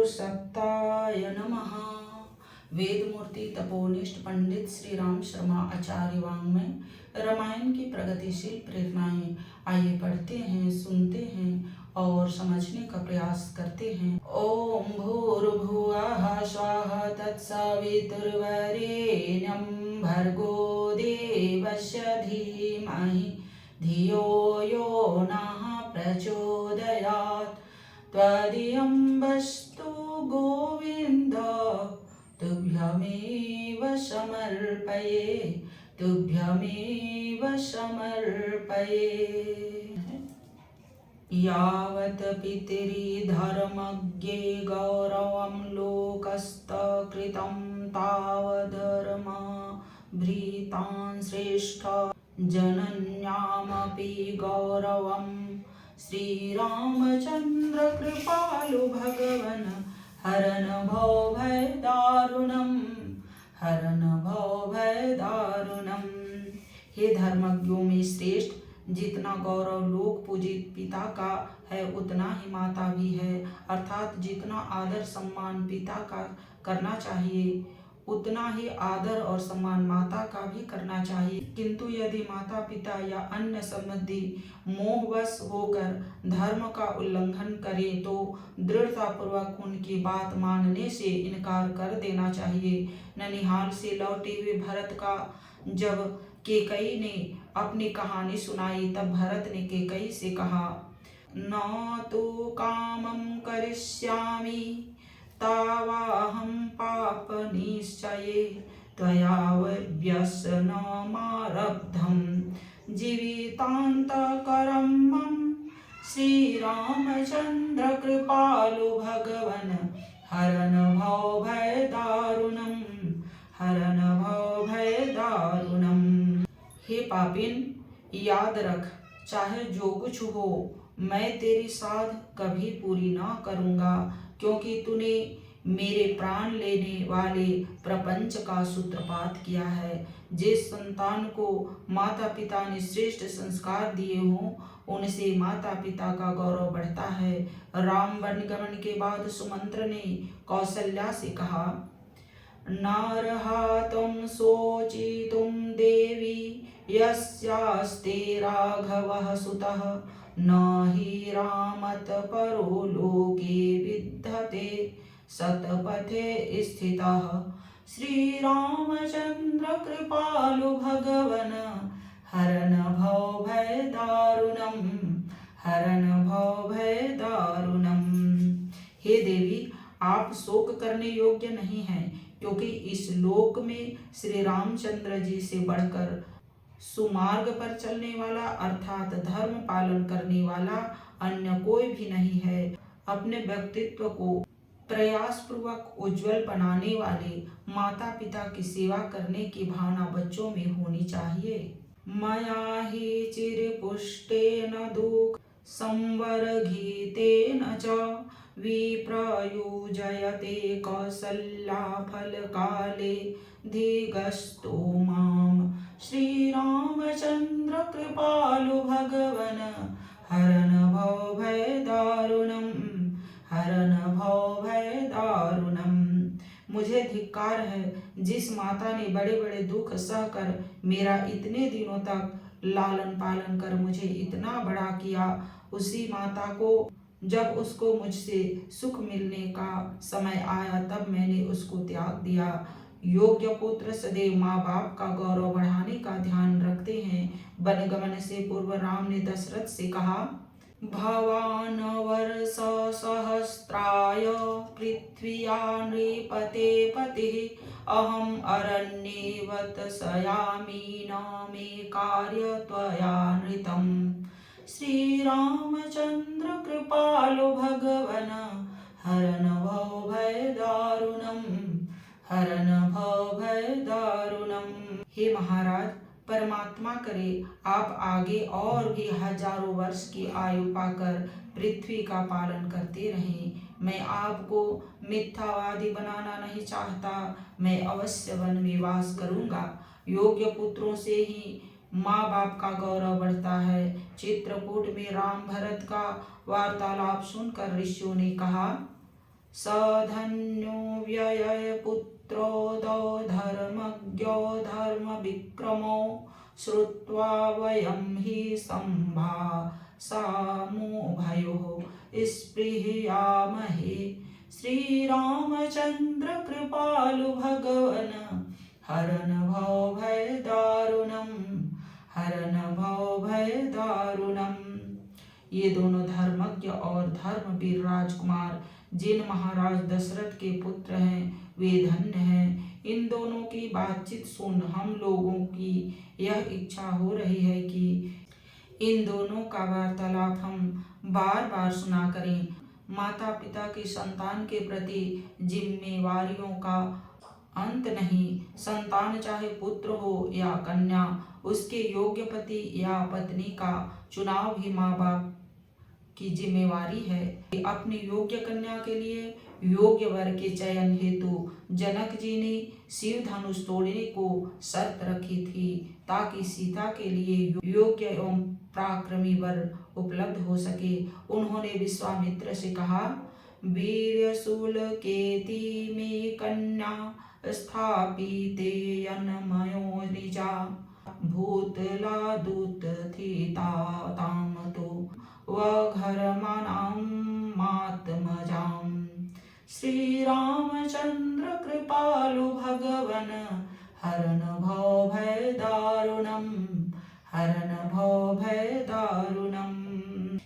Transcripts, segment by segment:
सत्ताय नमः। वेदमूर्ति तपोनिष्ठ पंडित श्री राम शर्मा आचार्य वाङ्मय रामायण की प्रगतिशील प्रेरणाएं। आइए पढ़ते हैं, सुनते हैं और समझने का प्रयास करते हैं। ओम भूर्भुवः स्वः तत्सवितुर्वरेण्यं भर्गो देवस्य धीमहि धियो यो नः प्रचोदयात्। त्वदीयं वस्तु गोविन्द तुभ्यमेव समर्पये, तुभ्यमेव समर्पये। यावत् पितरिधर्मज्ञे गौरवं लोकस्तकृतं तावद्धर्मभृतां श्रेष्ठ जनन्यामपि गौरवं। श्रीरामचन्द्र कृपालु भगवन् हरन् भवभयदारुणम्, हरन् भवभयदारुणम्। हे धर्मज्ञों में श्रेष्ठ, जितना गौरव लोक पूजित पिता का है उतना ही माता भी है। अर्थात जितना आदर सम्मान पिता का करना चाहिए उतना ही आदर और सम्मान माता का भी करना चाहिए। किंतु यदि माता पिता या अन्य संबंधी मोहवश होकर धर्म का उल्लंघन करें तो दृढ़तापूर्वक उनकी बात मानने से इनकार कर देना चाहिए। ननिहाल से लौटे हुए भरत का जब कैकेयी ने अपनी कहानी सुनाई तब भरत ने कैकेयी से कहा, न तो कामं करिष्यामि तावाहं पापनिश्चये त्वया व्यसनमारब्धं जीवितान्तकरं मम। श्रीरामचन्द्र कृपालु भगवन् हरन् भवभयदारुणं, हरन् भवभयदारुणं। हे पापिन, याद रख, चाहे जो कुछ हो मैं तेरी साध कभी पूरी न करूँगा, क्योंकि तूने मेरे प्राण लेने वाले प्रपंच का सूत्रपात किया है। जिस संतान को माता पिता ने श्रेष्ठ संस्कार दिए हों उनसे माता पिता का गौरव बढ़ता है। राम वनगमन के बाद सुमंत्र ने कौसल्या से कहा, नार्हातुं शोचितुं देवी यस्यास्ते राघवः सुतः, न हि रामत परो लोके विद्यते सतपथे स्थितः। श्रीरामचन्द्र कृपालु भगवन् हरन् भवभयदारुणं, हरन् भवभयदारुणं। हे देवी, आप शोक करने योग्य नहीं हैं, क्योंकि इस लोक में श्री रामचंद्र जी से बढ़कर सुमार्ग पर चलने वाला अर्थात धर्म पालन करने वाला अन्य कोई भी नहीं है। अपने व्यक्तित्व को प्रयासपूर्वक उज्जवल बनाने वाले माता पिता की सेवा करने की भावना बच्चों में होनी चाहिए। मया हि चिरपुष्टेन दुःख संवर्धितेन च विप्रयुज्यते कौसल्याफलकाले धीगस्तो माम्। श्रीरामचन्द्र कृपालु भगवन् हरन् भवभयदारुणं, हरन् भवभयदारुणं। मुझे धिक्कार है, जिस माता ने बड़े बड़े दुख सहकर मेरा इतने दिनों तक लालन पालन कर मुझे इतना बड़ा किया, उसी माता को जब उसको मुझसे सुख मिलने का समय आया तब मैंने उसको त्याग दिया। योग्य पुत्र सदैव माँ बाप का गौरव बढ़ाने का ध्यान रखते हैं। वनगमन से पूर्व राम ने दशरथ से कहा, भवान् वर्ष सहस्राय पृथ्व्या नृपते पतिः, अहम् अरण्ये वत्सयामि न मे कार्य त्वया नृतम्। श्रीरामचन्द्र कृपालु भगवन् हरन् भवभयदारुणं, हरन् भवभयदारुणं। हे महाराज, परमात्मा करे आप आगे और भी हजारों वर्ष की आयु पाकर पृथ्वी का पालन करते रहें। मैं आपको मिथ्यावादी बनाना नहीं चाहता, मैं अवश्य वन में वास करूँगा। योग्य पुत्रों से ही माँ बाप का गौरव बढ़ता है। चित्रकूट में राम भरत का वार्तालाप सुनकर ऋषियों ने कहा, स धन्यो व्ययपुत्रोदो धर्मज्ञो धर्मविक्रमो श्रुत्वा वयं हि सम्भासामुभयोः स्पृहयामहे। श्रीरामचन्द्र कृपालु भगवन हरन भव भय दारुणम, हरन भव भय दारुणम। ये दोनों धर्मज्ञ और धर्मवीर राजकुमार जिन महाराज दशरथ के पुत्र हैं वे धन्य हैं। इन दोनों की बातचीत सुन हम लोगों की यह इच्छा हो रही है कि इन दोनों का वार्तालाप हम बार बार सुना करें। माता पिता की संतान के प्रति जिम्मेवारियों का अंत नहीं। संतान चाहे पुत्र हो या कन्या, उसके योग्य पति या पत्नी का चुनाव भी माँ बाप की जिम्मेवारी है। अपनी योग्य कन्या के लिए योग्य वर के चयन हेतु जनक जी ने शिव धनुष तोड़ने को शर्त रखी थी ताकि सीता के लिए योग्य एवं पराक्रमी वर उपलब्ध हो सके। उन्होंने विश्वामित्र से कहा, वीर्यशूल केति में कन्या स्थापिते यन्मयो निजा भूतला दूत थी ताम तो वघरमानां मातमजाम्। श्री रामचंद्र कृपालु भगवन हरन भव भय दारुणम, हरन भव भय दारुणम।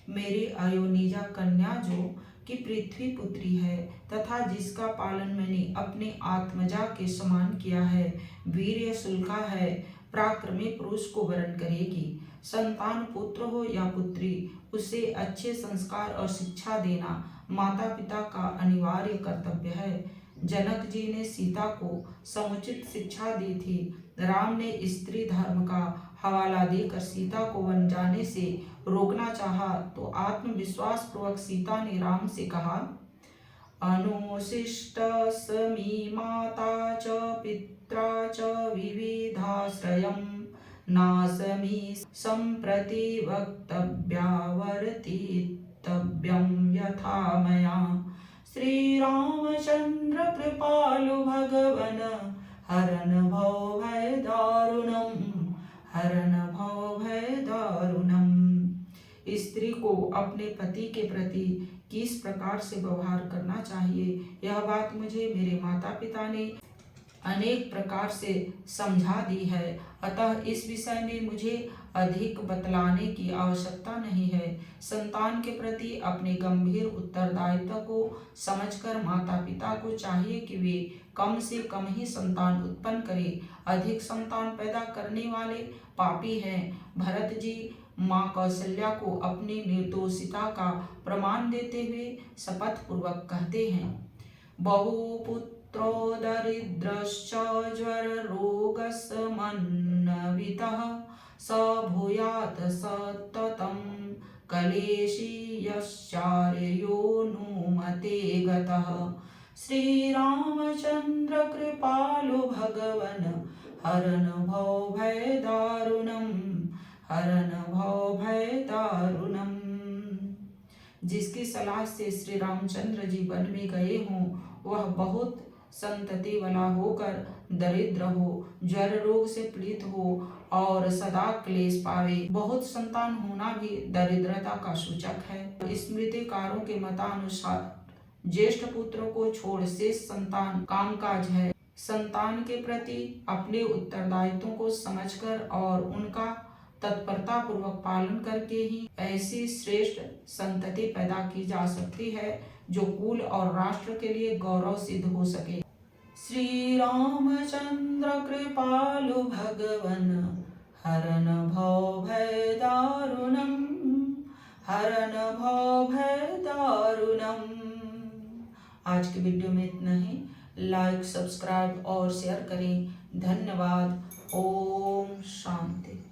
मेरी अयोनिजा कन्या जो कि पृथ्वी पुत्री है तथा जिसका पालन मैंने अपने आत्मजा के समान किया है, वीर्य शुल्का है, पराक्रमी पुरुष को वरण करेगी। संतान पुत्र हो या पुत्री, उसे अच्छे संस्कार और शिक्षा देना माता पिता का अनिवार्य कर्तव्य है। जनक जी ने सीता को समुचित शिक्षा दी थी। राम ने स्त्री धर्म का हवाला देकर सीता को वन जाने से रोकना चाहा तो आत्मविश्वास पूर्वक सीता ने राम से कहा, अनुशिष्टस्मि माता च पित्रा च विविधाश्रयम् नासमि सम्प्रति वक्तव्यावर्तितव्यं यथा मया। श्री रामचंद्र कृपालु भगवन हरन भव भय दारुणम, हरन भव भय दारुणम। स्त्री को अपने पति के प्रति किस प्रकार से व्यवहार करना चाहिए, यह बात मुझे मेरे माता पिता ने अनेक प्रकार से समझा दी है, अतः इस विषय में मुझे अधिक बतलाने की आवश्यकता नहीं है। संतान के प्रति अपने गंभीर उत्तरदायित्व को समझकर माता पिता को चाहिए कि वे कम से कम ही संतान उत्पन्न करें। अधिक संतान पैदा करने वाले पापी हैं। भरत जी माँ कौशल्या को अपनी निर्दोषिता का प्रमाण देते हुए शपथ पूर्वक कहते हैं, बहुपुत्रो दरिद्रश्च ज्वररोगसमन्वितः स भूयात् सततं कलेशी यश्चार्योनुमते गतः। श्री रामचंद्र कृपालु भगवन हरन भव भय दारुणम, हरन भव भय दारुणम। जिसकी सलाह से श्री रामचंद्र जी वन में गए हों वह बहुत संतति वाला होकर दरिद्र हो, ज्वर रोग से पीड़ित हो और सदा क्लेश पावे। बहुत संतान होना भी दरिद्रता का सूचक है। स्मृतिकारों के मतानुसार ज्येष्ठ पुत्र को छोड़ शेष संतान कामकाज है। संतान के प्रति अपने उत्तरदायित्वों को समझकर और उनका तत्परता पूर्वक पालन करके ही ऐसी श्रेष्ठ संतति पैदा की जा सकती है जो कुल और राष्ट्र के लिए गौरव सिद्ध हो सके। श्री रामचंद्र कृपालु भगवन हरन भव भय दारुणम, हरन भव भय दारुणम। आज के वीडियो में इतना ही। लाइक, सब्सक्राइब और शेयर करें। धन्यवाद। ओम शांति।